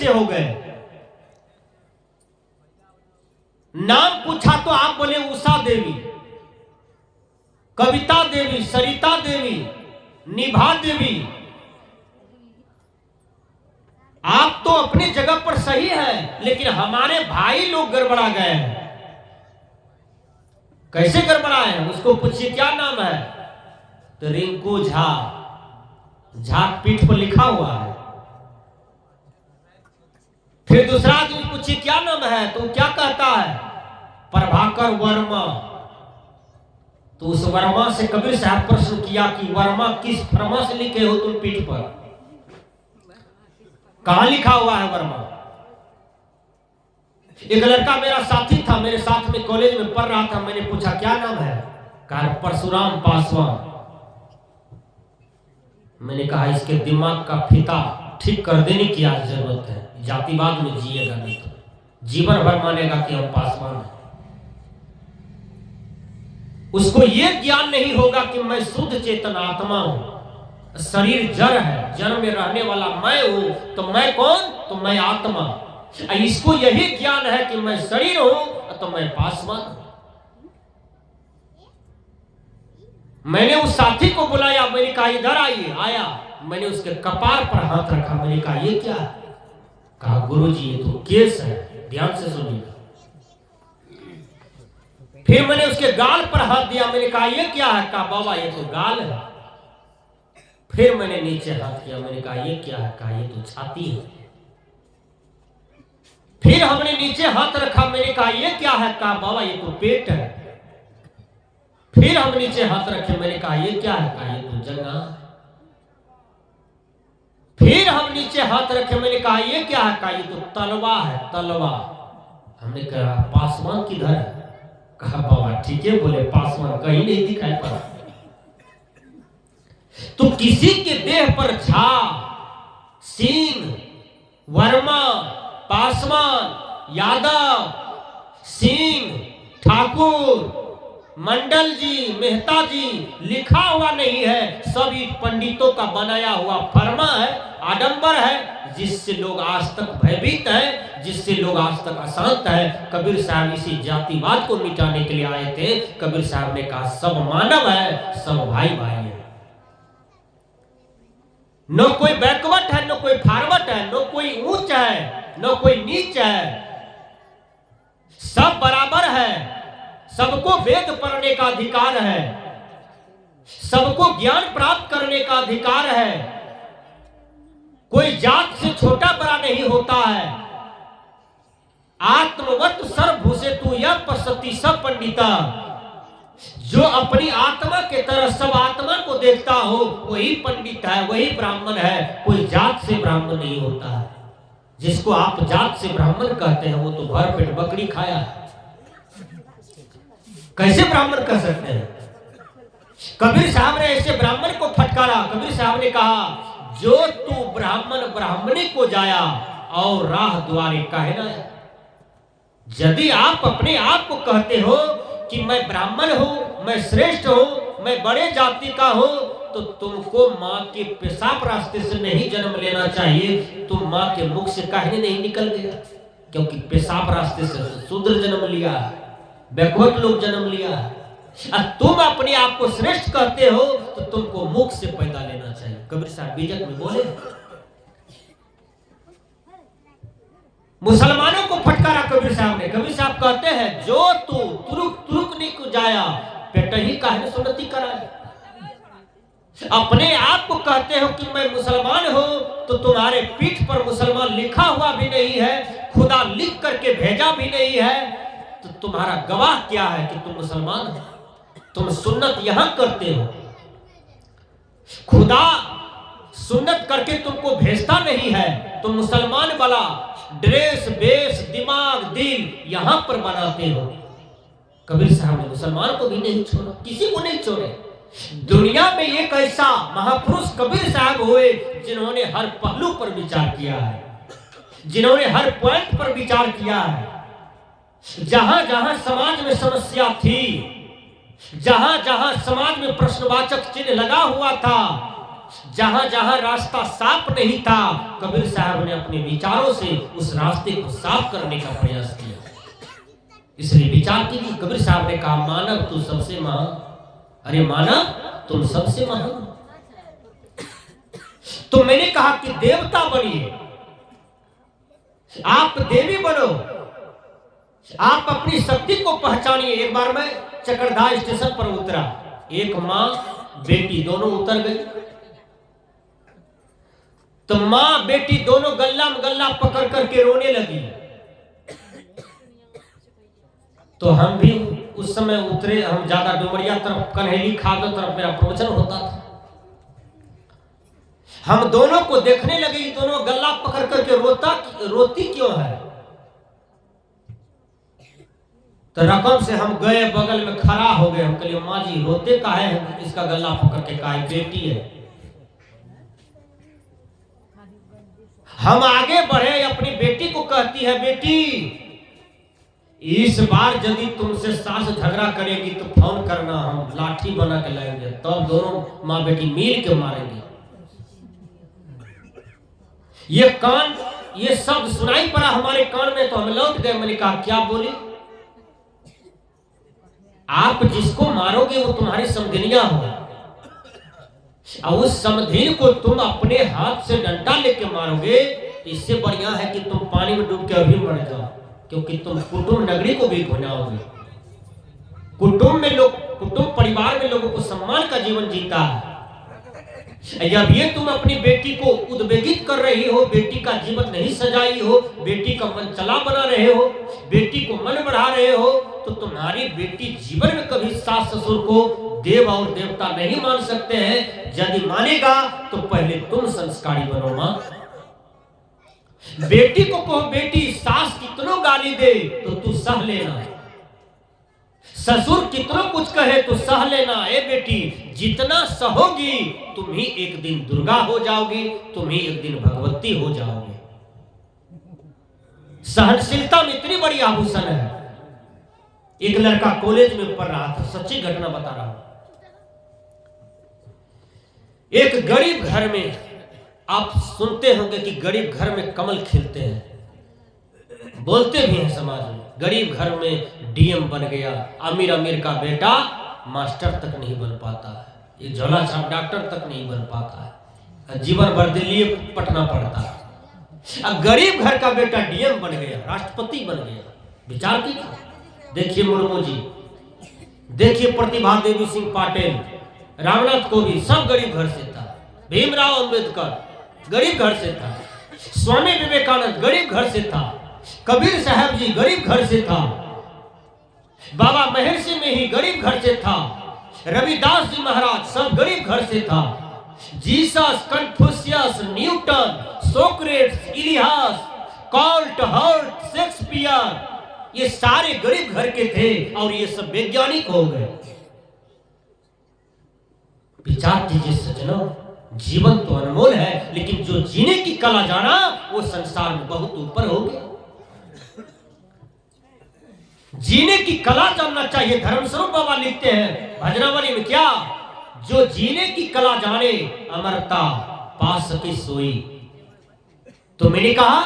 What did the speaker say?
कैसे हो गए? नाम पूछा तो आप बोले उषा देवी, कविता देवी, सरिता देवी, निभा देवी। आप तो अपनी जगह पर सही है, लेकिन हमारे भाई लोग गड़बड़ा गए हैं। कैसे गड़बड़ाए हैं? उसको पूछिए क्या नाम है, तो रिंकू झा, झा पीठ पर लिखा हुआ है। फिर दूसरा आदमी पूछिए क्या नाम है, तो क्या कहता है, प्रभाकर वर्मा। तो उस वर्मा से कबीर साहब प्रश्न किया कि वर्मा किस फरमा से लिखे हो तुम पीठ पर? कहां लिखा हुआ है वर्मा? एक लड़का मेरा साथी था, मेरे साथ में कॉलेज में पढ़ रहा था। मैंने पूछा क्या नाम है? कहा परशुराम पासवान। मैंने कहा इसके दिमाग का फीता ठीक कर देने की आज जरूरत है, जातिवाद में जिएगा नहीं तो जीवन भर मानेगा कि हम पासवान हैं। उसको यह ज्ञान नहीं होगा कि मैं शुद्ध चेतन आत्मा हूं, शरीर जड़ है, जड़ में रहने वाला मैं हूं, तो मैं कौन? तो मैं आत्मा। इसको यही ज्ञान है कि मैं शरीर हूं तो मैं पासवान हूं। मैंने उस साथी को बुलाया, मैंने कहा इधर आइए। आया, मैंने उसके कपार पर हाथ रखा। मैंने कहा ये क्या है? कहा गुरुजी ये तो केस है, ध्यान से सुनिए। फिर मैंने उसके गाल पर हाथ दिया। मैंने कहा ये क्या है? कहा बाबा ये तो गाल है। फिर मैंने नीचे हाथ किया। मैंने कहा ये क्या है? कहा ये तो छाती है। फिर हमने नीचे हाथ रखा। मैंने कहा ये क्या है? कहा बाबा ये तो पेट है। फिर हम नीचे हाथ रखे। मैंने कहा ये क्या है? कहा ये तो जंघा। फिर हम नीचे हाथ रखे। मैंने कहा ये क्या है? कहा ये तो तलवा है, तलवा। हमने कहा पासवान किधर है? कहा बाबा ठीक है बोले, पासवान कहीं नहीं दिखाई पड़ा। तो किसी के देह पर झा, सिंह, वर्मा, पासवान, यादव, सिंह, ठाकुर, मंडल जी, मेहता जी लिखा हुआ नहीं है। सभी पंडितों का बनाया हुआ फरमा है, आडंबर है, जिससे लोग आज तक भयभीत है, जिससे लोग आज तक अशांत है। कबीर साहब इसी जातिवाद को मिटाने के लिए आए थे। कबीर साहब ने कहा सब मानव है, सब भाई भाई है। न कोई बैकवर्ड है, न कोई फॉरवर्ड है, न कोई ऊंच है, न कोई नीच है, सब बराबर है। सबको वेद पढ़ने का अधिकार है, सबको ज्ञान प्राप्त करने का अधिकार है। कोई जात से छोटा बड़ा नहीं होता है। आत्मवत सर्वभूषेतु यः पश्यति स पंडिता। जो अपनी आत्मा के तरह सब आत्मा को देखता हो वही पंडित है, वही ब्राह्मण है। कोई जात से ब्राह्मण नहीं होता है। जिसको आप जात से ब्राह्मण कहते हैं वो तो भर पेट बकरी खाया है। कैसे ब्राह्मण कह सकते हैं? कबीर साहब ने ऐसे ब्राह्मण को फटकारा। कबीर साहब ने कहा जो तू ब्राह्मण ब्राह्मणी को जाया और राह द्वारे काहे ना। यदि आप अपने आप को कहते हो कि मैं ब्राह्मण हूं, मैं श्रेष्ठ हूं, मैं बड़े जाति का हूं, तो तुमको मां के पेशाब रास्ते से नहीं जन्म लेना चाहिए। तुम मां के मुख से काहे नहीं निकल गया? क्योंकि पेशाब रास्ते से शूद्र जन्म लिया, बैकवर्ड लोग जन्म लिया। तुम अपने आप को श्रेष्ठ कहते हो तो तुमको मुख से पैदा लेना चाहिए। कबीर साहब बीजक में बोले। मुसलमानों को फटकारा कबीर साहब ने। कबीर साहब कहते हैं जो तू तुरुक तुरुक नहीं को जाया पेट ही काहे सुन्नति कराए। अपने आप को कहते हो कि मैं मुसलमान हूं, तो तुम्हारे पीठ पर मुसलमान लिखा हुआ भी नहीं है, खुदा लिख करके भेजा भी नहीं है, तो तुम्हारा गवाह क्या है कि तुम मुसलमान हो? तुम सुन्नत यहां करते हो, खुदा सुन्नत करके तुमको भेजता नहीं है। तुम मुसलमान वाला ड्रेस, बेस, दिमाग, दिल यहां पर बनाते हो। कबीर साहब ने मुसलमान को भी नहीं छोड़ा, किसी को नहीं छोड़े। दुनिया में एक ऐसा महापुरुष कबीर साहब हुए जिन्होंने हर पहलू पर विचार किया है, जिन्होंने हर पॉइंट पर विचार किया है। जहां जहां समाज में समस्या थी, जहां जहां समाज में प्रश्नवाचक चिन्ह लगा हुआ था, जहां जहां रास्ता साफ नहीं था, कबीर साहब ने अपने विचारों से उस रास्ते को साफ करने का प्रयास किया। इसलिए विचार कीजिए, कबीर साहब ने कहा, मानव तू सबसे महान। अरे मानव तुम सबसे महान। तो मैंने कहा कि देवता बनिए, आप देवी बनो, आप अपनी शक्ति को पहचानिए। एक बार मैं चकरधा स्टेशन पर उतरा, एक मां बेटी दोनों उतर गई। तो मां बेटी दोनों गल्ला में गल्ला पकड़ करके रोने लगी। तो हम भी उस समय उतरे, हम ज्यादा डुमरिया तरफ, कन्हैली खादर तरफ मेरा प्रवचन होता था। हम दोनों को देखने लगे, दोनों गल्ला पकड़ करके रोती क्यों है। तो रकम से हम गए, बगल में खड़ा हो गए। हम कहे, माँ जी रोते का है, इसका गल्ला पकड़ के कहा बेटी है। हम आगे बढ़े, अपनी बेटी को कहती है, बेटी इस बार यदि तुमसे सास झगड़ा करेगी तो फोन करना, हम लाठी बना के लाएंगे, तब तो दोनों माँ बेटी मिल के मारेंगे। ये कान, ये शब्द सुनाई पड़ा हमारे कान में, तो हम लौट गए। मैंने कहा, क्या बोली? आप जिसको मारोगे वो तुम्हारी समधिनियां हो, और उस समधिन को तुम अपने हाथ से डंडा लेके मारोगे, तो इससे बढ़िया है कि तुम पानी में डूब के अभी मर जाओ, क्योंकि तुम कुटुंब नगरी को भी घुनाओगे। कुटुंब परिवार में लोगों को सम्मान का जीवन जीता है। जब ये तुम अपनी बेटी को उद्वेगित कर रही हो, बेटी का जीवन नहीं सजाई हो, बेटी का मन चला बना रहे हो, बेटी को मन बढ़ा रहे हो, तो तुम्हारी बेटी जीवन में कभी सास ससुर को देव और देवता नहीं मान सकते हैं। यदि मानेगा तो पहले तुम संस्कारी बनो मां। बेटी को कहो, बेटी सास कितनों गाली दे तो तू सह लेना, ससुर कितना कुछ कहे तो सह लेना। ए बेटी, जितना सहोगी तुम ही एक दिन दुर्गा हो जाओगी, तुम ही एक दिन भगवती हो जाओगी। सहनशीलता में इतनी बड़ी आभूषण है। एक लड़का कॉलेज में पढ़ रहा था, सच्ची घटना बता रहा हूं। एक गरीब घर में, आप सुनते होंगे कि गरीब घर में कमल खिलते हैं, बोलते भी हैं समाज में। गरीब घर में डीएम बन गया, अमीर का बेटा मास्टर तक नहीं बन पाता है, ये झोला छाप डॉक्टर तक नहीं बन पाता है, जीवन भर दिल्ली पटना पड़ता है। अब गरीब घर का बेटा डीएम बन गया, राष्ट्रपति बन गया। विचार कीजिए, देखिए मुर्मू जी, देखिए प्रतिभा देवी सिंह पाटिल, रामनाथ कोविंद, सब गरीब घर से था। भीमराव अंबेडकर गरीब घर से था, स्वामी विवेकानंद गरीब घर से था, कबीर साहब जी गरीब घर से था, बाबा महर्षि में ही गरीब घर से था, रविदास जी महाराज सब गरीब घर से था, जीसस, कन्फ्यूशियस, न्यूटन, सोक्रेट्स, इलियास, कॉल्ट, हर्ट, शेक्सपियर, ये सारे गरीब घर के थे और ये सब वैज्ञानिक हो गए। विचार कीजिए सज्जनों, जीवन तो अनमोल है, लेकिन जो जीने की कला जाना वो संसार में बहुत ऊपर हो गया। जीने की कला जानना चाहिए। धर्मस्वरूप बाबा लिखते हैं भजनावली में, क्या जो जीने की कला जाने अमरता पा सके सोई। तो मैंने कहा